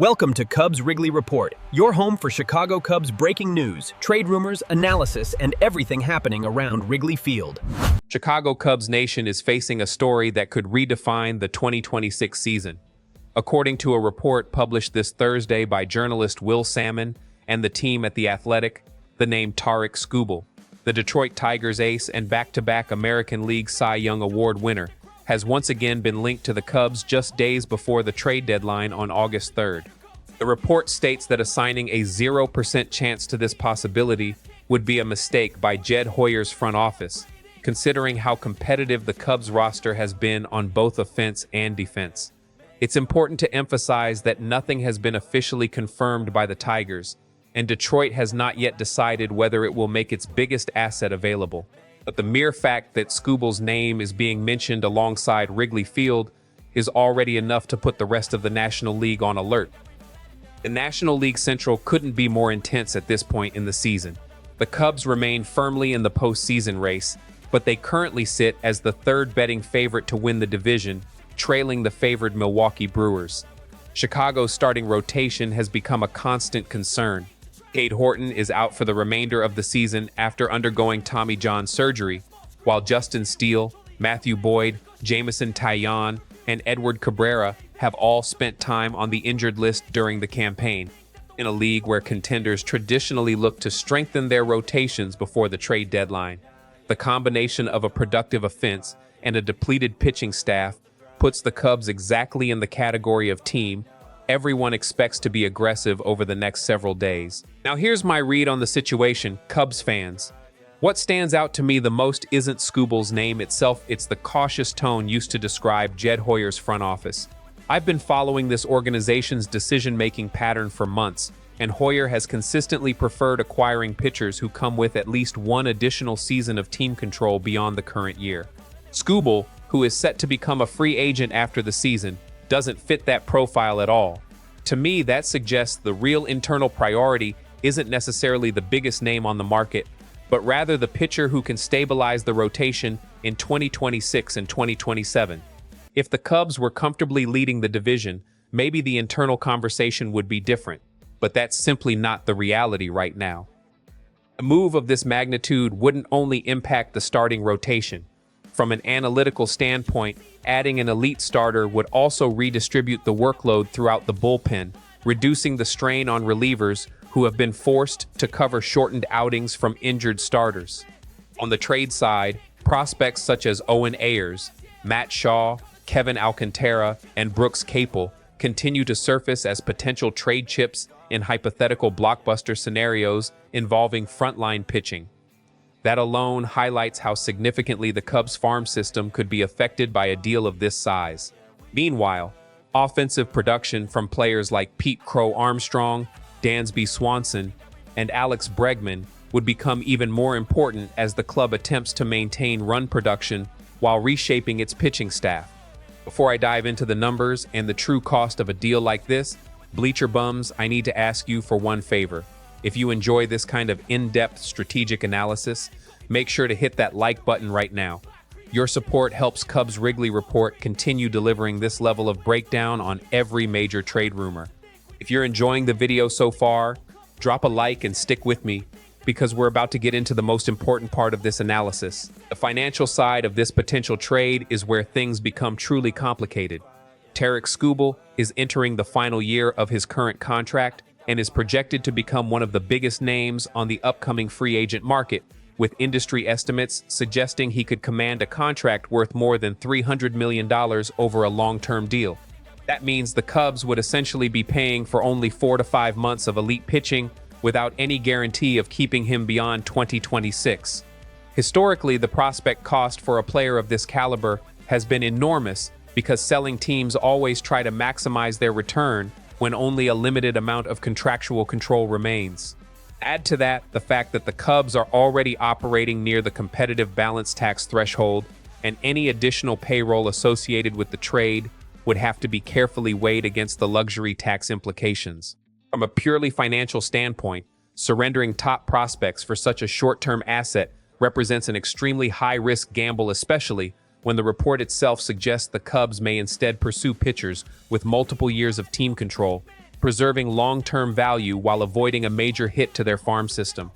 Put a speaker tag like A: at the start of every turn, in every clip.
A: Welcome to Cubs Wrigley Report, your home for Chicago Cubs breaking news, trade rumors, analysis, and everything happening around Wrigley Field.
B: Chicago Cubs Nation is facing a story that could redefine the 2026 season. According to a report published this Thursday by journalist Will Salmon and the team at The Athletic, the name Tarik Skubal, the Detroit Tigers ace and back-to-back American League Cy Young Award winner, has once again been linked to the Cubs just days before the trade deadline on August 3rd. The report states that assigning a 0% chance to this possibility would be a mistake by Jed Hoyer's front office, considering how competitive the Cubs roster has been on both offense and defense. It's important to emphasize that nothing has been officially confirmed by the Tigers, and Detroit has not yet decided whether it will make its biggest asset available. But the mere fact that Skubal's name is being mentioned alongside Wrigley Field is already enough to put the rest of the National League on alert. The National League Central couldn't be more intense at this point in the season. The Cubs remain firmly in the postseason race, but they currently sit as the third betting favorite to win the division, trailing the favored Milwaukee Brewers. Chicago's starting rotation has become a constant concern. Cade Horton is out for the remainder of the season after undergoing Tommy John surgery, while Justin Steele, Matthew Boyd, Jameson Taillon, and Edward Cabrera have all spent time on the injured list during the campaign, in a league where contenders traditionally look to strengthen their rotations before the trade deadline. The combination of a productive offense and a depleted pitching staff puts the Cubs exactly in the category of team everyone expects to be aggressive over the next several days. Now here's my read on the situation, Cubs fans. What stands out to me the most isn't Skubal's name itself, it's the cautious tone used to describe Jed Hoyer's front office. I've been following this organization's decision-making pattern for months, and Hoyer has consistently preferred acquiring pitchers who come with at least one additional season of team control beyond the current year. Skubal, who is set to become a free agent after the season, doesn't fit that profile at all. To me, that suggests the real internal priority isn't necessarily the biggest name on the market, but rather the pitcher who can stabilize the rotation in 2026 and 2027. If the Cubs were comfortably leading the division, maybe the internal conversation would be different, but that's simply not the reality right now. A move of this magnitude wouldn't only impact the starting rotation. From an analytical standpoint, adding an elite starter would also redistribute the workload throughout the bullpen, reducing the strain on relievers who have been forced to cover shortened outings from injured starters. On the trade side, prospects such as Owen Ayers, Matt Shaw, Kevin Alcantara, and Brooks Capel continue to surface as potential trade chips in hypothetical blockbuster scenarios involving frontline pitching. That alone highlights how significantly the Cubs farm system could be affected by a deal of this size. Meanwhile, offensive production from players like Pete Crow-Armstrong, Dansby Swanson, and Alex Bregman would become even more important as the club attempts to maintain run production while reshaping its pitching staff. Before I dive into the numbers and the true cost of a deal like this, Bleacher Bums, I need to ask you for one favor. If you enjoy this kind of in-depth strategic analysis, make sure to hit that like button right now. Your support helps Cubs Wrigley Report continue delivering this level of breakdown on every major trade rumor. If you're enjoying the video so far, drop a like and stick with me, because we're about to get into the most important part of this analysis. The financial side of this potential trade is where things become truly complicated. Tarik Skubal is entering the final year of his current contract and is projected to become one of the biggest names on the upcoming free agent market, with industry estimates suggesting he could command a contract worth more than $300 million over a long-term deal. That means the Cubs would essentially be paying for only 4 to 5 months of elite pitching without any guarantee of keeping him beyond 2026. Historically, the prospect cost for a player of this caliber has been enormous because selling teams always try to maximize their return when only a limited amount of contractual control remains. Add to that the fact that the Cubs are already operating near the competitive balance tax threshold, and any additional payroll associated with the trade would have to be carefully weighed against the luxury tax implications. From a purely financial standpoint, surrendering top prospects for such a short-term asset represents an extremely high-risk gamble, especially when the report itself suggests the Cubs may instead pursue pitchers with multiple years of team control. preserving long-term value while avoiding a major hit to their farm system.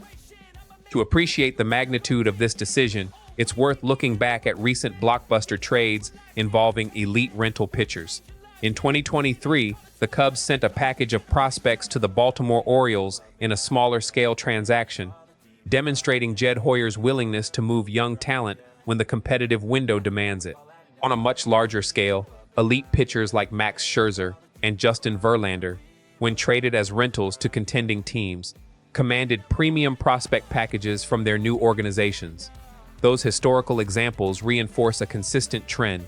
B: To appreciate the magnitude of this decision, it's worth looking back at recent blockbuster trades involving elite rental pitchers. In 2023, the Cubs sent a package of prospects to the Baltimore Orioles in a smaller-scale transaction, demonstrating Jed Hoyer's willingness to move young talent when the competitive window demands it. On a much larger scale, elite pitchers like Max Scherzer and Justin Verlander, when traded as rentals to contending teams, commanded premium prospect packages from their new organizations. Those historical examples reinforce a consistent trend.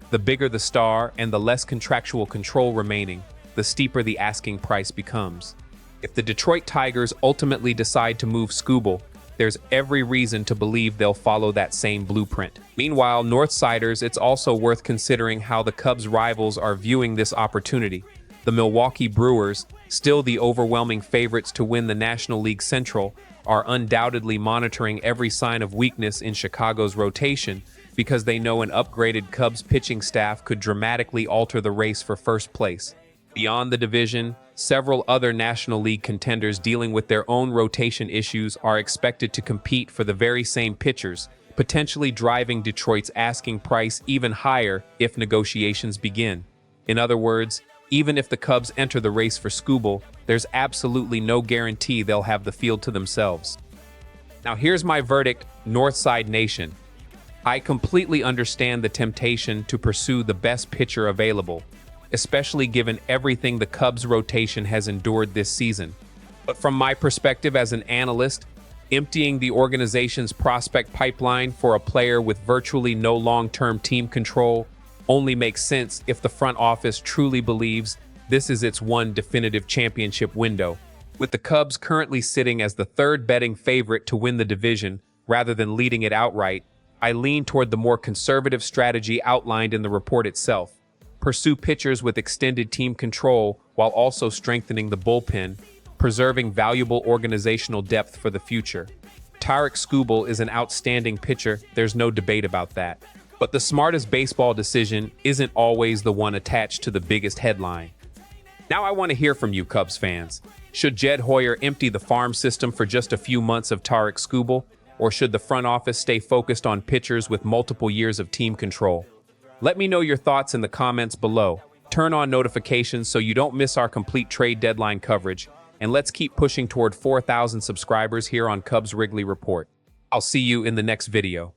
B: The bigger the star and the less contractual control remaining, the steeper the asking price becomes. If the Detroit Tigers ultimately decide to move Skubal, there's every reason to believe they'll follow that same blueprint. Meanwhile, Northsiders, it's also worth considering how the Cubs' rivals are viewing this opportunity. The Milwaukee Brewers, still the overwhelming favorites to win the National League Central, are undoubtedly monitoring every sign of weakness in Chicago's rotation because they know an upgraded Cubs pitching staff could dramatically alter the race for first place. Beyond the division, several other National League contenders dealing with their own rotation issues are expected to compete for the very same pitchers, potentially driving Detroit's asking price even higher if negotiations begin. In other words, even if the Cubs enter the race for Skubal, there's absolutely no guarantee they'll have the field to themselves. Now here's my verdict, Northside Nation. I completely understand the temptation to pursue the best pitcher available, especially given everything the Cubs rotation has endured this season. But from my perspective as an analyst, emptying the organization's prospect pipeline for a player with virtually no long-term team control only makes sense if the front office truly believes this is its one definitive championship window. With the Cubs currently sitting as the third betting favorite to win the division rather than leading it outright, I lean toward the more conservative strategy outlined in the report itself. Pursue pitchers with extended team control while also strengthening the bullpen, preserving valuable organizational depth for the future. Tarik Skubal is an outstanding pitcher, there's no debate about that. But the smartest baseball decision isn't always the one attached to the biggest headline. Now I want to hear from you, Cubs fans. Should Jed Hoyer empty the farm system for just a few months of Tarik Skubal, or should the front office stay focused on pitchers with multiple years of team control? Let me know your thoughts in the comments below. Turn on notifications so you don't miss our complete trade deadline coverage, and let's keep pushing toward 4,000 subscribers here on Cubs Wrigley Report. I'll see you in the next video.